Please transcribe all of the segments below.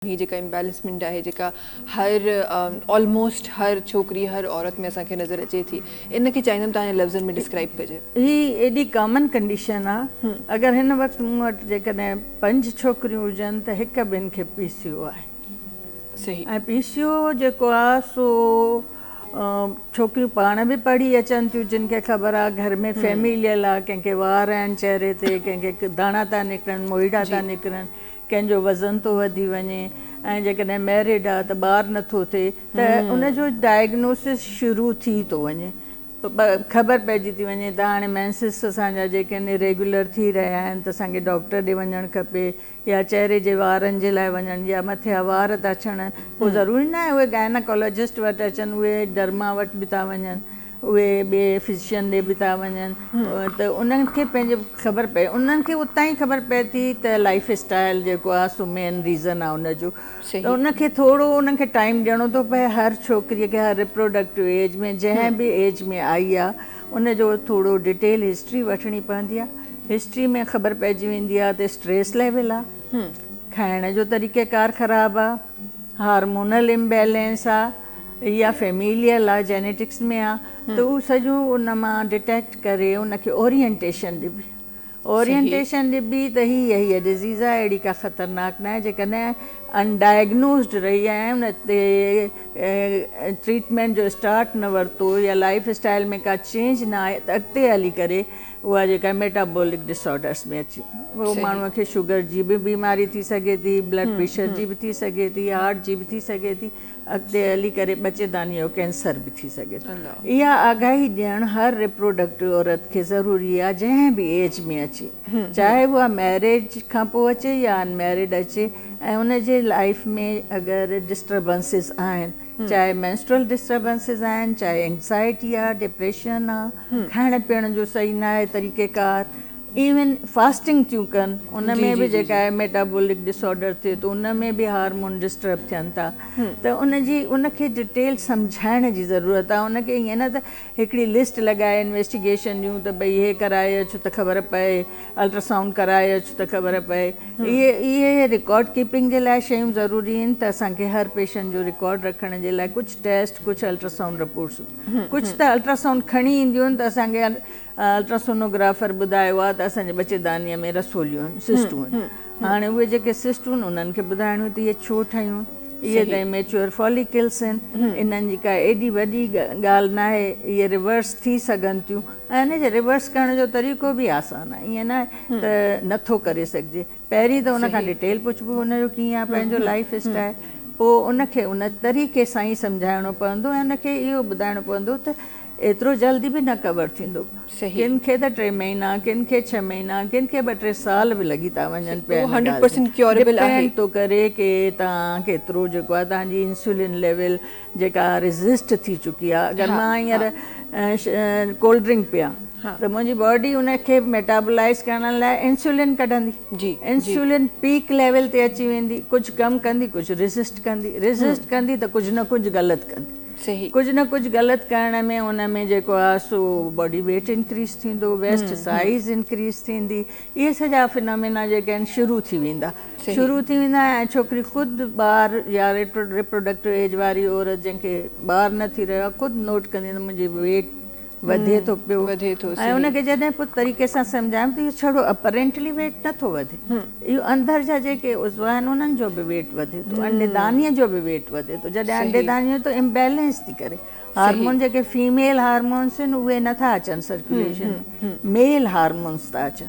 ही जेका इम्बेलेंसमेंट है जेका हर ऑलमोस्ट हर छोकरी हर औरत में असांखे नज़र अचे थी इन खे चाहींदमि तव्हां लफ़्ज़नि में डिस्क्राइब कजे। ही एॾी कॉमन कंडीशन आहे। अगरि हिन वक़्तु मूं वटि जेकॾहिं 5 छोकिरियूं हुजनि त हिकु ॿिनि खे PCO आहे। सही। ऐं PCO जेको आहे सो छोकिरियूं पाण बि पढ़ी अचनि थियूं जिन खे ख़बर आहे घर में फैमिलियल आहे, कंहिंखे वार आहिनि चेहरे ते, कंहिंखे दाणा था निकिरनि, मोइड़ा था निकिरनि, कंहिंजो वज़न थो वधी वञे ऐं जेकॾहिं मैरिड आहे त ॿार नथो थिए त उनजो डायग्नोसिस शुरू थी थो वञे, ख़बर पइजी थी वञे त हाणे मेंसिस असांजा जेके आहिनि रेगुलर थी रहिया आहिनि त असांखे डॉक्टर ॾे वञणु खपे या चेहरे जे वारनि जे लाइ वञणु या मथे वार था छणनि। पोइ ज़रूरी न आहे उहे गायनाकोलॉजिस्ट वटि अचनि, उहे डर्मा वटि बि था वञनि, उहे ॿिए फिजिशियन ॾे बि था वञनि त उन्हनि खे पंहिंजे ख़बर पए, उन्हनि खे उतां ई ख़बर पए थी त लाइफ स्टाइल जेको आहे सो मेन रीज़न आहे उनजो। त उनखे थोरो उन्हनि खे टाइम ॾियणो थो पए हर छोकिरीअ खे, हर रिप्रोडक्टिव एज में जंहिं बि एज में आई आहे उनजो थोरो डिटेल हिस्ट्री वठणी पवंदी आहे। हिस्ट्री में ख़बर पइजी वेंदी आहे त स्ट्रेस लेवल आहे, खाइण जो तरीक़ेकार ख़राबु आहे, हार्मोनल इम्बैलेंस आहे या फैमिलियल आहे, जेनेटिक्स में आहे, त उहो सॼो उन मां डिटेक्ट करे उनखे ओरिएंटेशन ॾिबी। ओरिएंटेशन ॾिबी त हीअ डिज़ीज़ आहे, अहिड़ी का ख़तरनाक न आहे। जेकॾहिं अनडायग्नोस्ड रही आहे, उन ते ट्रीटमेंट जो स्टार्ट न वरितो या लाइफ स्टाइल में का चेंज न आहे त अॻिते हली करे उहा जेका मेटाबॉलिक डिसऑर्डर्स में अची उहो माण्हूअ खे शुगर जी बि बीमारी थी सघे थी, ब्लड प्रेशर जी बि थी सघे थी, हार्ट जी बि थी सघे थी, अॻिते हली करे ॿचेदानीअ जो कैंसर बि थी सघे थो। इहा आगाही ॾियणु हर रिप्रोडक्टिव औरत खे ज़रूरी आहे जंहिं बि एज में अचे, चाहे उहा मैरिज खां पोइ अचे या अनमैरिड अचे। ऐं उनजे लाइफ में अगरि डिस्टर्बेंसिस आहिनि, चाहे मेंस्ट्रुअल डिस्टर्बेंसिस आहिनि, चाहे एंग्ज़ाइटी आहे, डिप्रेशन आहे, खाइण पीअण जो सही न आहे तरीक़ेकार, इवन फास्टिंग थियूं कनि, उन में बि जेका आहे मेटाबॉलिक डिसऑर्डर थिए थो, उन में बि हार्मोन डिस्टर्ब थियनि था, त उनखे डिटेल सम्झाइण जी ज़रूरत आहे। उनखे ईअं न त हिकिड़ी लिस्ट लॻाए इन्वेस्टिगेशन ॾियूं त भई इहे कराए अचु त ख़बर पए, अल्ट्रासाउंड कराए अचु त ख़बर पए। इहे रिकॉर्ड कीपिंग जे लाइ शयूं ज़रूरी आहिनि त असांखे हर पेशेंट जो रिकॉर्ड रखण जे लाइ कुझु टेस्ट, कुझु अल्ट्रासाउंड रिपोर्ट्स, कुझु त अल्ट्रासाउंड खणी ईंदियूं आहिनि त असांखे अल्ट्रासोनोग्राफर ॿुधायो आहे त असांजे ॿचेदानीअ में रसोलियूं आहिनि, सिस्टूं आहिनि। हाणे उहे जेके सिस्टूं आहिनि उन्हनि खे ॿुधाइणियूं त इहे छो ठहियूं, इहे त इमेच्योर फॉलिकल्स आहिनि, इन्हनि जी का एॾी वॾी ॻाल्हि न आहे, इहे रिवर्स थी सघनि थियूं ऐं हिन जे रिवर्स करण जो तरीक़ो बि आसानु आहे। ईअं न आहे त नथो करे सघिजे, पहिरीं त उनखां डिटेल पुछिबो हुनजो कीअं आहे पंहिंजो लाइफ स्टाइल, पोइ उनखे उन तरीक़े सां ई सम्झाइणो पवंदो ऐं उनखे इहो ॿुधाइणो पवंदो त एतिरो जल्दी बि न कवर थींदो। किन खे त 3 महीना, किन खे 6 महीना, किन खे 2-3 साल बि लॻी था वञनि पिया। 100% क्योरेबल आहे। डिपेंड थो करे कि तव्हां केतिरो जेको आहे तव्हांजी इंसुलिन लेवल जेका रेज़िस्ट थी चुकी आहे। अगरि मां हींअर कोल्ड ड्रिंक पियां त मुंहिंजी बॉडी उनखे मेटाबोलाइज़ करण लाइ इंसुलिन कढंदी, इंसुलिन पीक लेवल ते अची वेंदी, कुझु कमु कंदी, कुझु रेज़िस्ट कंदी त कुझु न कुझु ग़लति कंदी। सही। कुझु न कुझु ग़लति करण में उन में जेको आहे सो बॉडी वेट इंक्रीज़ थींदो, वेस्ट साइज़ इंक्रीज़ थींदी, इहे सॼा फिनोमेना जेके आहिनि शुरू थी वेंदा ऐं छोकिरी ख़ुदि ॿार या रिप्रोडक्टिव एज वारी औरत जंहिंखे ॿार न थी रहियो आहे ख़ुदि नोट कंदी त मुंहिंजी वेट वधे थो पियो ऐं उनखे जॾहिं पोइ तरीक़े सां सम्झायूं त इहो छड़ो अपरेंटली वेट नथो वधे, इहो अंदरि जा जेके उज़व आहिनि उन्हनि जो बि वेट वधे थो, अंडेदानीअ जो बि वेट वधे थो। जॾहिं अंडेदानीअ जो इम्बैलेंस थी करे हार्मोन जेके फीमेल हार्मोन्स आहिनि उहे नथा अचनि सर्कुलेशन में, मेल हार्मोन्स था अचनि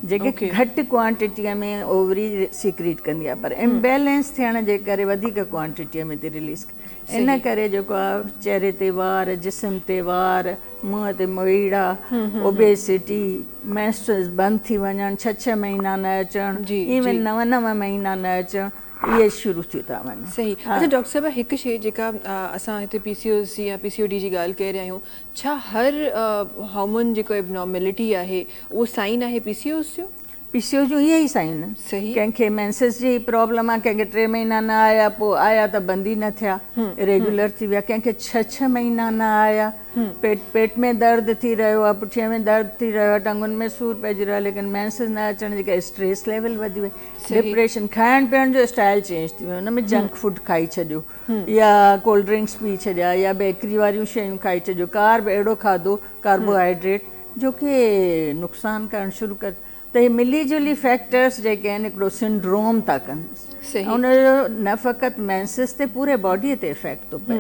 जेके घटि क्वांटिटीअ में ओवरी सीक्रेट कंदी आहे, पर इम्बैलेंस थियण जे करे वधीक क्वांटिटीअ में थी रिलीज़। इन करे जेको आहे चेहरे ते वार, जिस्म ते वार, मुंहं ते मोइड़ा, ओबेसिटी, मेंस्ट्रुअल्स बंदि थी वञणु, 6 महीना न अचणु, इवन 9 महीना न अचणु, इहे शुरू थी था वञनि। सही। अच्छा डॉक्टर साहिबा, हिकु शइ जेका असां हिते PCOS या PCOD जी ॻाल्हि करे रहिया आहियूं, छा हर हार्मोन जेको एबनॉर्मेलिटी आहे उहो साइन आहे PCOS जो? पीसीओ जो इहे ई साइन आहिनि। सही। कंहिंखे मेंसिस जी प्रॉब्लम आहे, कंहिंखे 3 महीना न आया, पोइ आया त बंदि ई न थिया, रेगुलर थी विया, कंहिंखे 6 महीना न आया, पेट में दर्द थी रहियो आहे, पुठीअ में दर्द थी रहियो आहे, टंगुनि में सूर पइजी रहियो आहे, लेकिन मेंसिस न अचण जे करे स्ट्रेस लेवल वधी वई, डिप्रेशन, खाइण पीअण जो स्टाइल चेंज थी वियो, हुन में जंक फूड खाई छॾियो या कोल्ड ड्रिंक्स पी छॾिया या बेकरी वारियूं शयूं खाई छॾियो, कार्ब अहिड़ो खाधो कार्बोहाइड्रेट जो कि नुक़सानु करणु शुरू कर। त हे मिली जुली फैक्टर्स जेके आहिनि हिकिड़ो सिंड्रोम था कनि, सही। हुनजो न फ़क़ति मेंसिस ते पूरे बॉडीअ ते इफेक्ट थो पए।